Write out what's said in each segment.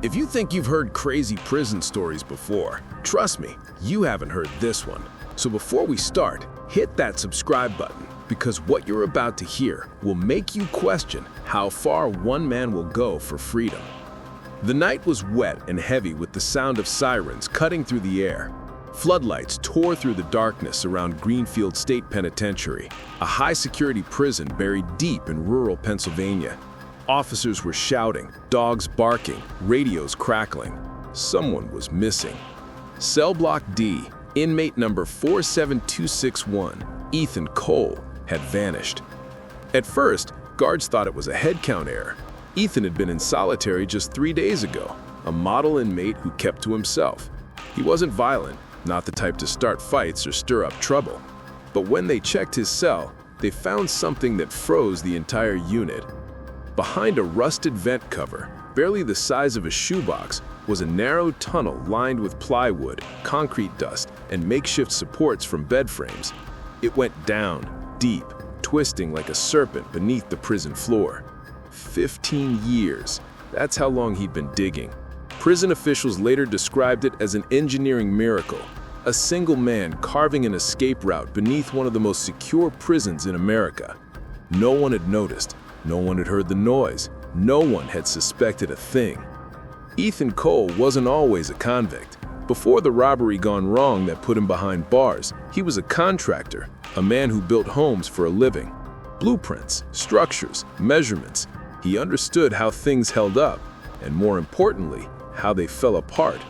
If you think you've heard crazy prison stories before, trust me, you haven't heard this one. So before we start, hit that subscribe button, because what you're about to hear will make you question how far one man will go for freedom. The night was wet and heavy with the sound of sirens cutting through the air. Floodlights tore through the darkness around Greenfield State Penitentiary, a high-security prison buried deep in rural Pennsylvania. Officers were shouting, dogs barking, radios crackling. Someone was missing. Cell Block D, inmate number 47261, Ethan Cole, had vanished. At first, guards thought it was a head count error. Ethan had been in solitary just 3 days ago, a model inmate who kept to himself. He wasn't violent, not the type to start fights or stir up trouble. But when they checked his cell, they found something that froze the entire unit. Behind a rusted vent cover, barely the size of a shoebox, was a narrow tunnel lined with plywood, concrete dust, and makeshift supports from bed frames. It went down, deep, twisting like a serpent beneath the prison floor. 15 years. That's how long he'd been digging. Prison officials later described it as an engineering miracle, a single man carving an escape route beneath one of the most secure prisons in America. No one had noticed. No one had heard the noise. No one had suspected a thing. Ethan Cole wasn't always a convict. Before the robbery gone wrong that put him behind bars, he was a contractor, a man who built homes for a living. Blueprints, structures, measurements. He understood how things held up, and more importantly, how they fell apart.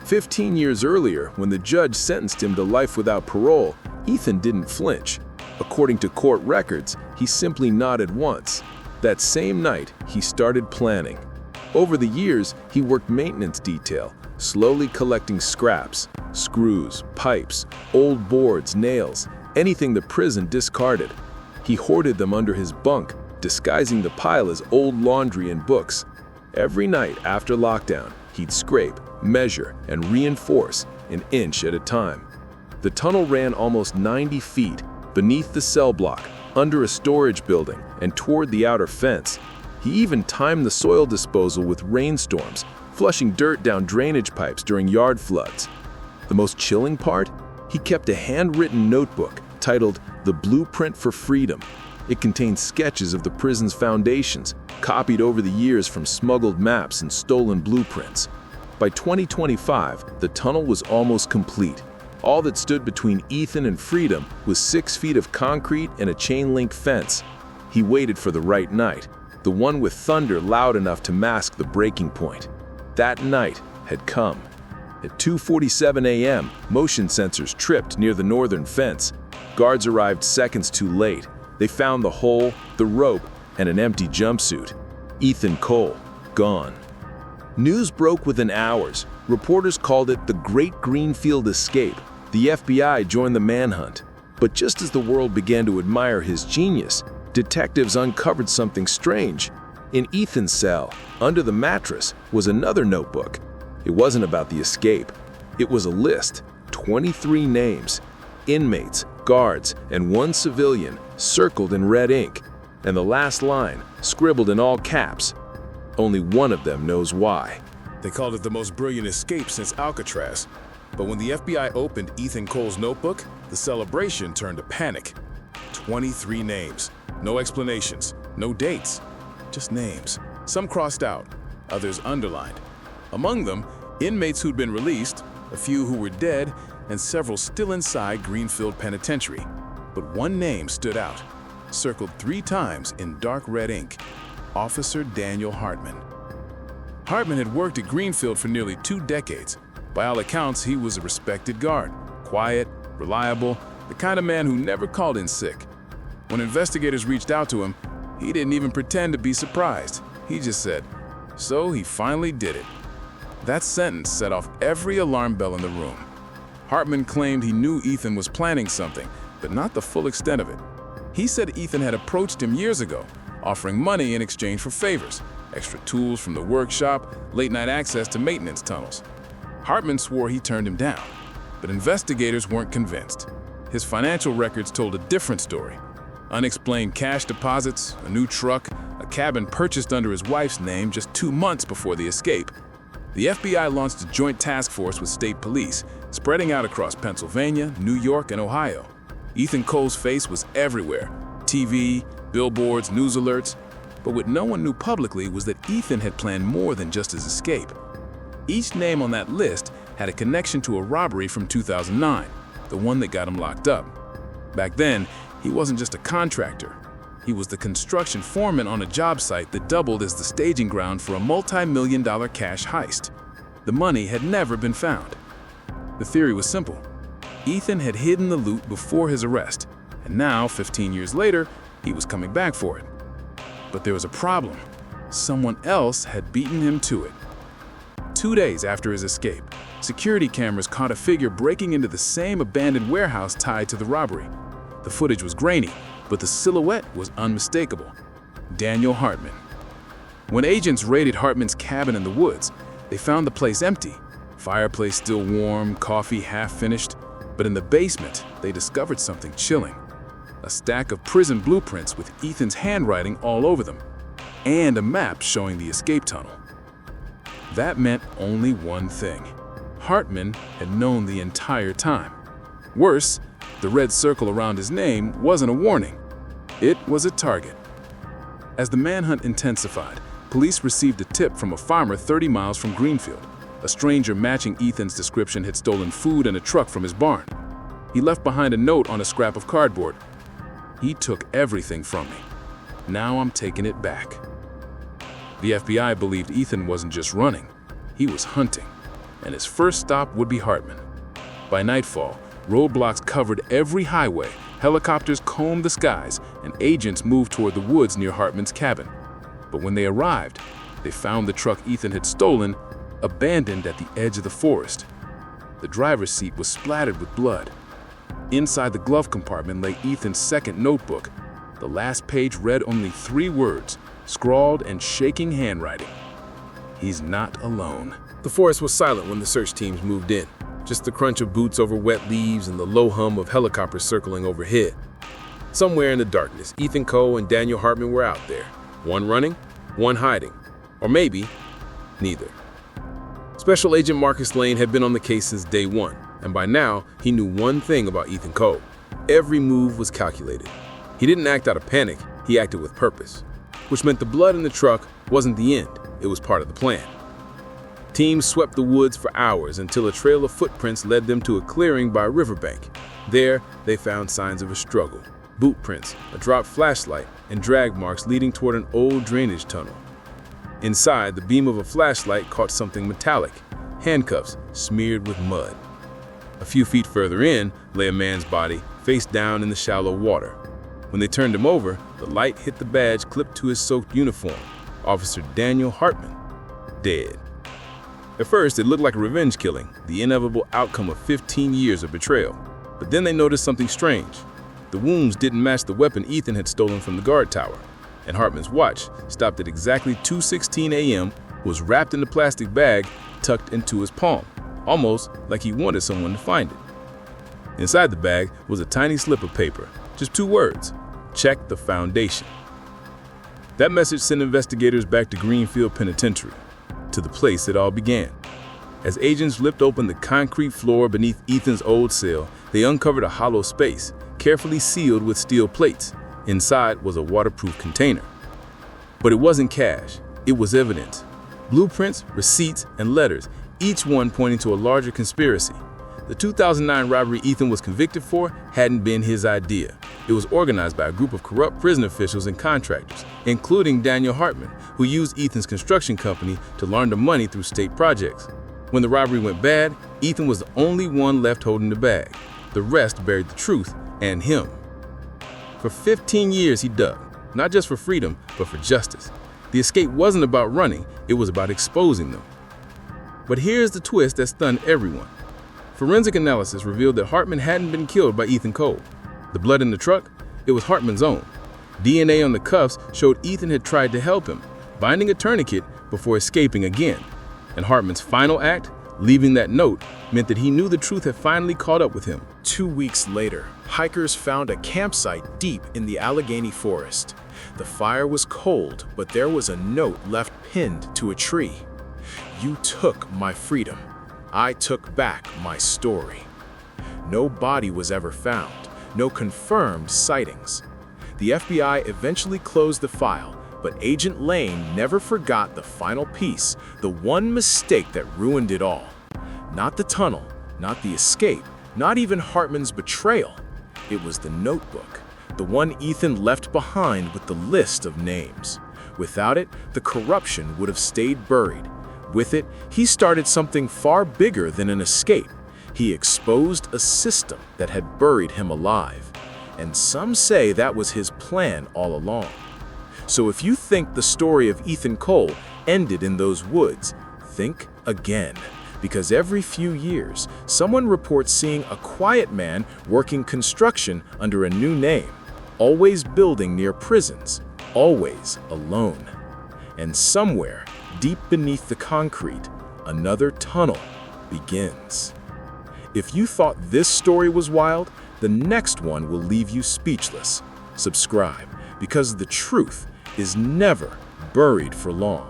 15 years earlier, when the judge sentenced him to life without parole, Ethan didn't flinch. According to court records, he simply nodded once. That same night, he started planning. Over the years, he worked maintenance detail, slowly collecting scraps, screws, pipes, old boards, nails, anything the prison discarded. He hoarded them under his bunk, disguising the pile as old laundry and books. Every night after lockdown, he'd scrape, measure, and reinforce an inch at a time. The tunnel ran almost 90 feet, beneath the cell block, under a storage building, and toward the outer fence. He even timed the soil disposal with rainstorms, flushing dirt down drainage pipes during yard floods. The most chilling part? He kept a handwritten notebook titled The Blueprint for Freedom. It contained sketches of the prison's foundations, copied over the years from smuggled maps and stolen blueprints. By 2025, the tunnel was almost complete. All that stood between Ethan and freedom was 6 feet of concrete and a chain-link fence. He waited for the right night, the one with thunder loud enough to mask the breaking point. That night had come. At 2:47 a.m., motion sensors tripped near the northern fence. Guards arrived seconds too late. They found the hole, the rope, and an empty jumpsuit. Ethan Cole, gone. News broke within hours. Reporters called it the Great Greenfield Escape. The FBI joined the manhunt. But just as the world began to admire his genius, detectives uncovered something strange. In Ethan's cell, under the mattress, was another notebook. It wasn't about the escape. It was a list, 23 names, inmates, guards, and one civilian, circled in red ink. And the last line, scribbled in all caps. Only one of them knows why. They called it the most brilliant escape since Alcatraz. But when the FBI opened Ethan Cole's notebook, the celebration turned to panic. 23 names, no explanations, no dates, just names. Some crossed out, others underlined. Among them, inmates who'd been released, a few who were dead, and several still inside Greenfield Penitentiary. But one name stood out, circled 3 times in dark red ink: Officer Daniel Hartman. Hartman had worked at Greenfield for nearly 2 decades. By all accounts, he was a respected guard, quiet, reliable, the kind of man who never called in sick. When investigators reached out to him, he didn't even pretend to be surprised. He just said, so he finally did it. That sentence set off every alarm bell in the room. Hartman claimed he knew Ethan was planning something, but not the full extent of it. He said Ethan had approached him years ago, offering money in exchange for favors, extra tools from the workshop, late-night access to maintenance tunnels. Hartman swore he turned him down, but investigators weren't convinced. His financial records told a different story. Unexplained cash deposits, a new truck, a cabin purchased under his wife's name just 2 months before the escape. The FBI launched a joint task force with state police, spreading out across Pennsylvania, New York, and Ohio. Ethan Cole's face was everywhere: TV, billboards, news alerts. But what no one knew publicly was that Ethan had planned more than just his escape. Each name on that list had a connection to a robbery from 2009, the one that got him locked up. Back then, he wasn't just a contractor. He was the construction foreman on a job site that doubled as the staging ground for a multi-million-dollar cash heist. The money had never been found. The theory was simple. Ethan had hidden the loot before his arrest, and now, 15 years later, he was coming back for it. But there was a problem. Someone else had beaten him to it. 2 days after his escape, security cameras caught a figure breaking into the same abandoned warehouse tied to the robbery. The footage was grainy, but the silhouette was unmistakable: Daniel Hartman. When agents raided Hartman's cabin in the woods, they found the place empty. Fireplace still warm, coffee half finished. But in the basement, they discovered something chilling: a stack of prison blueprints with Ethan's handwriting all over them, and a map showing the escape tunnel. That meant only one thing: Hartman had known the entire time. Worse, the red circle around his name wasn't a warning. It was a target. As the manhunt intensified, police received a tip from a farmer 30 miles from Greenfield. A stranger matching Ethan's description had stolen food and a truck from his barn. He left behind a note on a scrap of cardboard: "He took everything from me. Now I'm taking it back." The FBI believed Ethan wasn't just running, he was hunting, and his first stop would be Hartman. By nightfall, roadblocks covered every highway, helicopters combed the skies, and agents moved toward the woods near Hartman's cabin. But when they arrived, they found the truck Ethan had stolen abandoned at the edge of the forest. The driver's seat was splattered with blood. Inside the glove compartment lay Ethan's second notebook. The last page read only 3 words, scrawled in shaking handwriting: "He's not alone." The forest was silent when the search teams moved in. Just the crunch of boots over wet leaves and the low hum of helicopters circling overhead. Somewhere in the darkness, Ethan Cole and Daniel Hartman were out there. One running, one hiding. Or maybe neither. Special Agent Marcus Lane had been on the case since day one, and by now, he knew one thing about Ethan Cole: every move was calculated. He didn't act out of panic, he acted with purpose. Which meant the blood in the truck wasn't the end, it was part of the plan. Teams swept the woods for hours until a trail of footprints led them to a clearing by a riverbank. There, they found signs of a struggle: boot prints, a dropped flashlight, and drag marks leading toward an old drainage tunnel. Inside, the beam of a flashlight caught something metallic: handcuffs smeared with mud. A few feet further in lay a man's body, face down in the shallow water. When they turned him over, the light hit the badge clipped to his soaked uniform: Officer Daniel Hartman, dead. At first, it looked like a revenge killing, the inevitable outcome of 15 years of betrayal. But then they noticed something strange. The wounds didn't match the weapon Ethan had stolen from the guard tower, and Hartman's watch, stopped at exactly 2:16 a.m., was wrapped in a plastic bag tucked into his palm, almost like he wanted someone to find it. Inside the bag was a tiny slip of paper, just 2 words: "Check the foundation." That message sent investigators back to Greenfield Penitentiary, to the place it all began. As agents ripped open the concrete floor beneath Ethan's old cell, they uncovered a hollow space, carefully sealed with steel plates. Inside was a waterproof container. But it wasn't cash, it was evidence. Blueprints, receipts, and letters, each one pointing to a larger conspiracy. The 2009 robbery Ethan was convicted for hadn't been his idea. It was organized by a group of corrupt prison officials and contractors, including Daniel Hartman, who used Ethan's construction company to launder money through state projects. When the robbery went bad, Ethan was the only one left holding the bag. The rest buried the truth and him. For 15 years he dug, not just for freedom, but for justice. The escape wasn't about running, it was about exposing them. But here's the twist that stunned everyone. Forensic analysis revealed that Hartman hadn't been killed by Ethan Cole. The blood in the truck, it was Hartman's own. DNA on the cuffs showed Ethan had tried to help him, binding a tourniquet before escaping again. And Hartman's final act, leaving that note, meant that he knew the truth had finally caught up with him. 2 weeks later, hikers found a campsite deep in the Allegheny forest. The fire was cold, but there was a note left pinned to a tree. You took my freedom. I took back my story. No body was ever found, no confirmed sightings. The FBI eventually closed the file, but Agent Lane never forgot the final piece, the one mistake that ruined it all. Not the tunnel, not the escape, not even Hartman's betrayal. It was the notebook, the one Ethan left behind with the list of names. Without it, the corruption would have stayed buried. With it, he started something far bigger than an escape. He exposed a system that had buried him alive. And some say that was his plan all along. So if you think the story of Ethan Cole ended in those woods, think again. Because every few years, someone reports seeing a quiet man working construction under a new name, always building near prisons, always alone. And somewhere, deep beneath the concrete, another tunnel begins. If you thought this story was wild, the next one will leave you speechless. Subscribe, because the truth is never buried for long.